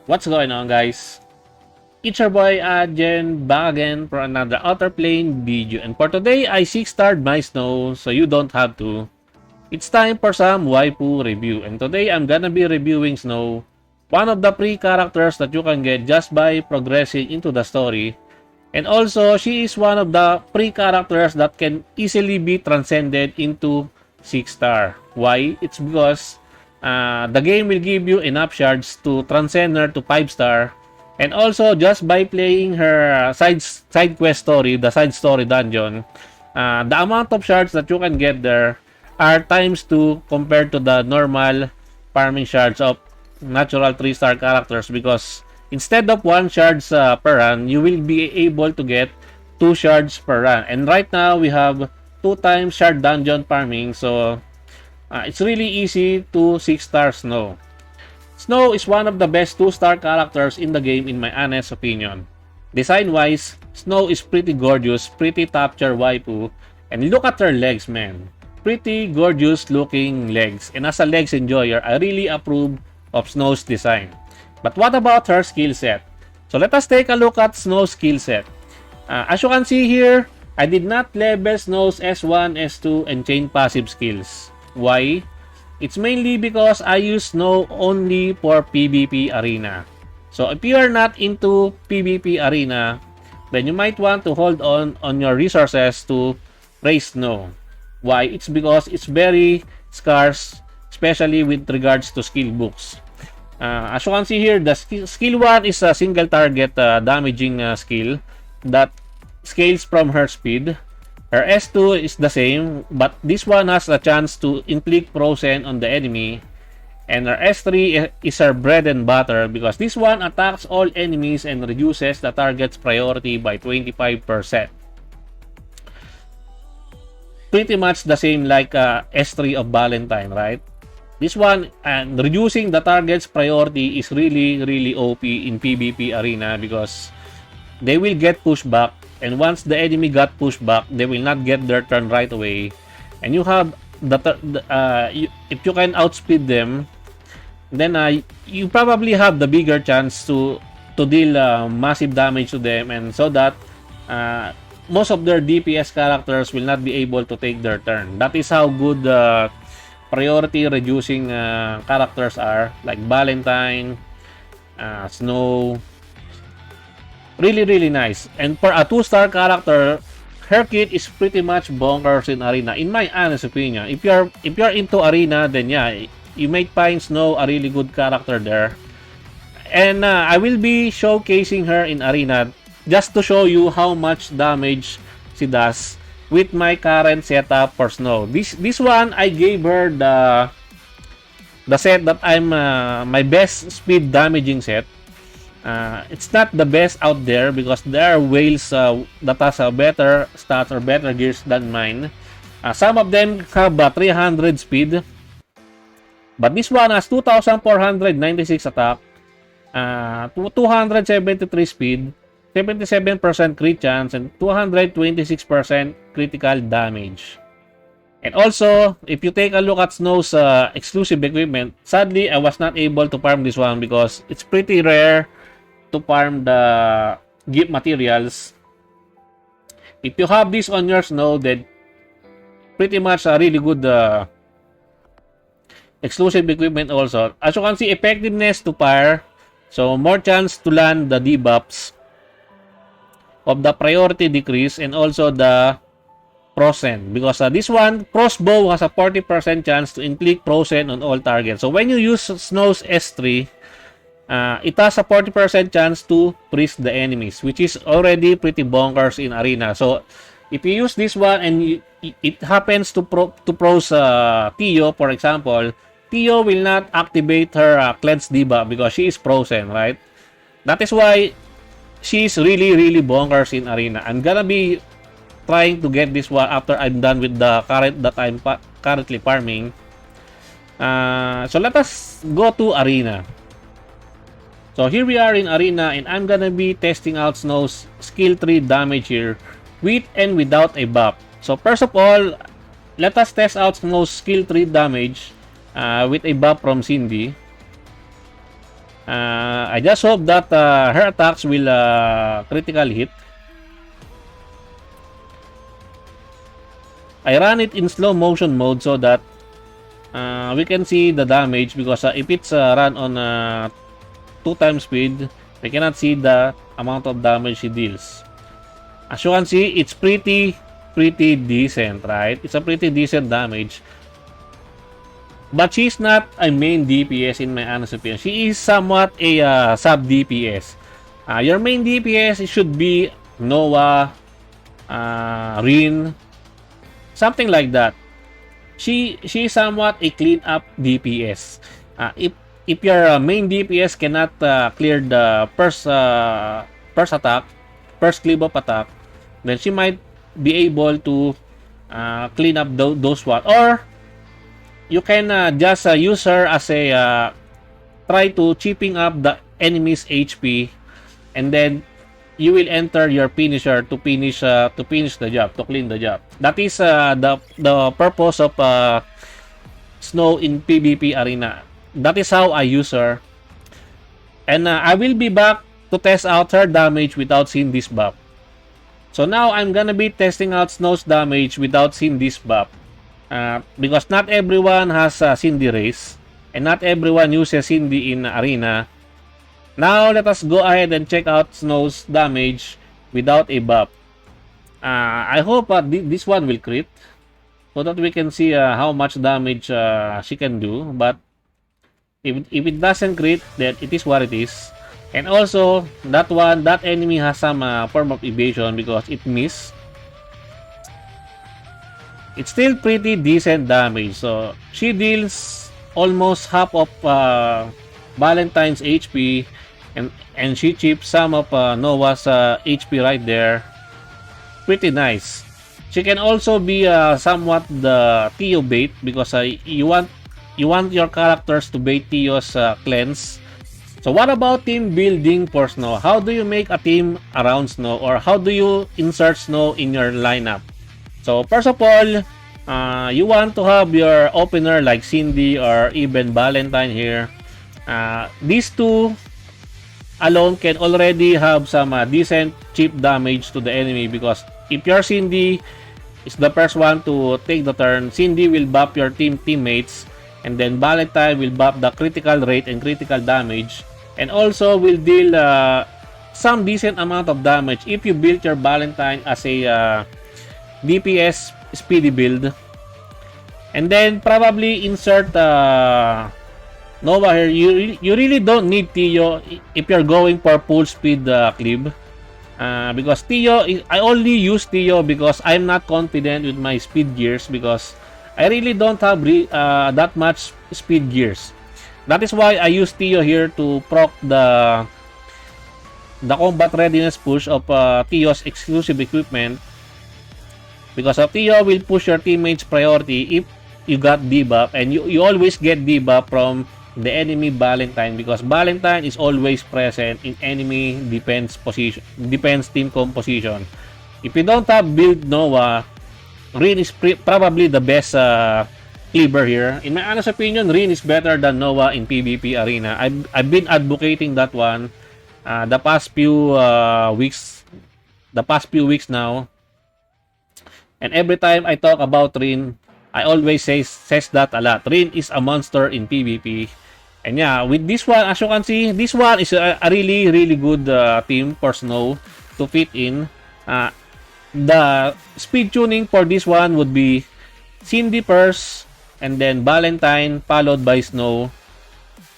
What's going on, guys? It's your boy Adjen back again for another Outerplane video, and for today I 6-starred my Snow so you don't have to. It's time for some waifu review, and today I'm gonna be reviewing Snow, one of the free characters that you can get just by progressing into the story. And also, she is one of the free characters that can easily be transcended into 6-star. Why? It's because the game will give you enough shards to transcend her to 5-star. And also, just by playing her side quest story, the side story dungeon, the amount of shards that you can get there are times 2 compared to the normal farming shards of natural 3-star characters, because instead of 1 shards per run, you will be able to get 2 shards per run. And right now, we have 2 times shard dungeon farming, so it's really easy to 6-star Snow. Snow is one of the best 2-star characters in the game in my honest opinion. Design-wise, Snow is pretty gorgeous, pretty top tier waifu, and look at her legs, man. Pretty gorgeous looking legs, and as a legs enjoyer, I really approve of Snow's design. But what about her skill set? So let us take a look at Snow's skill set. As you can see here, I did not level Snow's S1, S2, and chain passive skills. Why? It's mainly because I use Snow only for PvP arena. So if you are not into PvP arena, then you might want to hold on your resources to raise Snow. Why? It's because it's very scarce, especially with regards to skill books. As you can see here, the skill 1 is a single target damaging skill that scales from her speed. Her S2 is the same, but this one has a chance to inflict frozen on the enemy. And her S3 is her bread and butter, because this one attacks all enemies and reduces the target's priority by 25%. Pretty much the same like S3 of Valentine, right? This one, and reducing the target's priority, is really OP in PvP arena, because they will get pushed back, and once the enemy got pushed back, they will not get their turn right away. And you have if you can outspeed them, then you probably have the bigger chance to deal massive damage to them, and so that most of their DPS characters will not be able to take their turn. That is how good priority reducing characters are, like Valentine, Snow. Really nice. And for a 2-star character, her kit is pretty much bonkers in arena, in my honest opinion. If you're into arena, then yeah, you might find Snow a really good character there. And I will be showcasing her in arena just to show you how much damage she does with my current setup for Snow. This one, I gave her the set that I'm my best speed damaging set. It's not the best out there, because there are whales that has better stats or better gears than mine. Some of them have 300 speed, but this one has 2,496 attack, 273 speed, 77% crit chance, and 226% critical damage. And also, if you take a look at Snow's exclusive equipment, sadly I was not able to farm this one because it's pretty rare to farm the gift materials. If you have this on your Snow, then pretty much a really good exclusive equipment also. As you can see, effectiveness to fire, so more chance to land the debuffs of the priority decrease, and also the frozen, because this one, crossbow, has a 40% chance to inflict frozen on all targets. So when you use Snow's S3, it has a 40% chance to freeze the enemies, which is already pretty bonkers in arena. So if you use this one and it happens to pros Tio, for example, Tio will not activate her cleanse debuff because she is frozen, right? That is why she is really bonkers in arena. I'm gonna be trying to get this one after I'm done with the current that I'm currently farming. So let us go to arena. So here we are in arena, and I'm gonna be testing out Snow's skill 3 damage here, with and without a buff. So first of all, let us test out Snow's skill 3 damage with a buff from Cindy. I just hope that her attacks will critical hit. I ran it in slow motion mode so that we can see the damage, because if it's run on 2 times speed, we cannot see the amount of damage she deals. As you can see, it's pretty decent, right? It's a pretty decent damage. But she's not a main DPS in my honest opinion. She is somewhat a sub DPS. Your main DPS should be Noah, Rin, something like that. She is somewhat a clean up DPS. If your main DPS cannot clear the first attack, first clip of attack, then she might be able to clean up those one. Or you can just use her as a try to chipping up the enemy's HP, and then you will enter your finisher to finish the job, to clean the job. That is the purpose of Snow in PvP arena. That is how I use her, and I will be back to test out her damage without seeing this buff. So now I'm gonna be testing out Snow's damage without seeing this buff. Because not everyone has Cindy race, and not everyone uses Cindy in arena. Now let us go ahead and check out Snow's damage without a buff. I hope this one will crit, so that we can see how much damage she can do. But if it doesn't crit, then it is what it is. And also that enemy has some form of evasion because it missed. It's still pretty decent damage. So she deals almost half of Valentine's HP, and she chips some of Noah's HP right there. Pretty nice. She can also be somewhat the Tio bait, because you want your characters to bait Tio's cleanse. So what about team building for Snow? How do you make a team around Snow, or how do you insert Snow in your lineup? So first of all, you want to have your opener like Cindy or even Valentine here. These two alone can already have some decent cheap damage to the enemy, because if your Cindy is the first one to take the turn, Cindy will buff your teammates, and then Valentine will buff the critical rate and critical damage, and also will deal some decent amount of damage if you build your Valentine as a DPS speedy build. And then probably insert Nova here. You really don't need Tio if you're going for full speed cleave, because Tio I only use Tio because I'm not confident with my speed gears, because I really don't have that much speed gears. That is why I use Tio here to proc the combat readiness push of Tio's exclusive equipment, because of Tio will push your teammates priority if you got debuff, and you always get debuff from the enemy Valentine, because Valentine is always present in enemy defense team composition. If you don't have build Noah, Rin is probably the best cleaver here. In my honest opinion, Rin is better than Noah in PvP arena. I've been advocating that one the past few weeks now. And every time I talk about Rin, I always says that a lot. Rin is a monster in PvP. And yeah, with this one, as you can see, this one is a really good team for Snow to fit in. The speed tuning for this one would be Cindy first, and then Valentine, followed by Snow,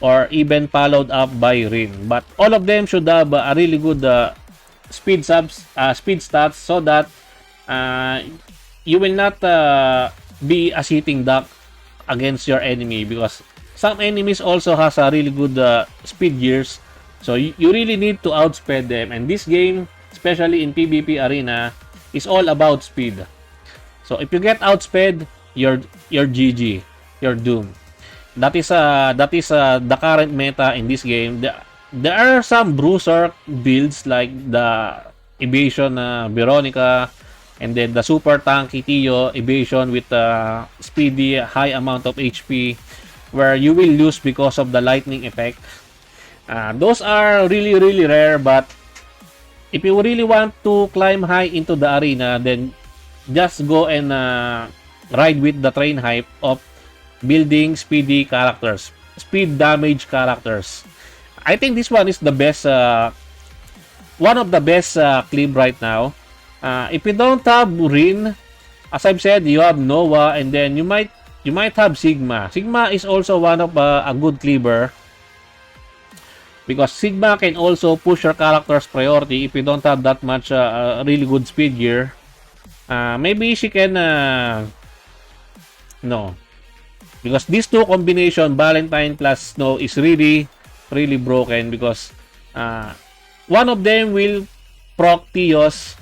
or even followed up by Rin. But all of them should have a really good speed stats, so that you will not be a sitting duck against your enemy, because some enemies also has a really good speed gears, so you really need to outspeed them. And this game, especially in PvP arena, is all about speed. So if you get outspeed, you're GG, you're doomed. That is the current meta in this game. There are some bruiser builds like the evasion Veronica, and then the super tanky Tio evasion with speedy high amount of HP, where you will lose because of the lightning effect. Those are really, really rare, but if you really want to climb high into the arena, then just go and ride with the train hype of building speedy characters, speed damage characters. I think this one is the best, one of the best clip right now. If you don't have Rin, as I've said, you have Nova, and then you might have Sigma. Sigma is also one of a good cleaver, because Sigma can also push your character's priority if you don't have that much really good speed gear. Maybe she can no, because these two combination, Valentine plus Snow, is really really broken, because one of them will proc Tios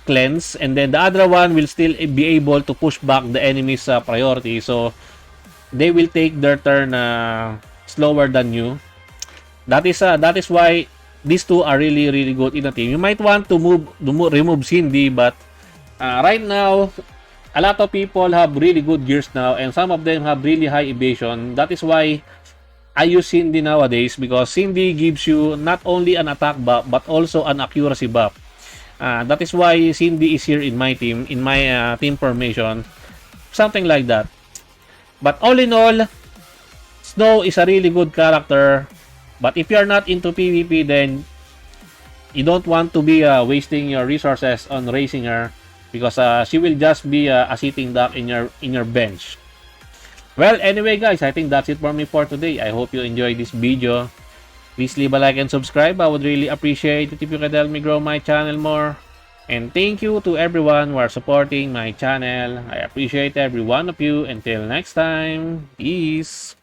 cleanse, and then the other one will still be able to push back the enemy's priority, so they will take their turn slower than you. That is why these two are really really good in a team. You might want to remove Cindy, but right now a lot of people have really good gears now, and some of them have really high evasion. That is why I use Cindy nowadays, because Cindy gives you not only an attack buff but also an accuracy buff. That is why Cindy is here in my team, in my team formation, something like that. But all in all, Snow is a really good character. But if you're not into PvP, then you don't want to be wasting your resources on racing her, because she will just be a sitting duck in your bench. Well, anyway guys, I think that's it for me for today. I hope you enjoyed this video. Please leave a like and subscribe. I would really appreciate it if you could help me grow my channel more. And thank you to everyone who are supporting my channel. I appreciate every one of you. Until next time, peace.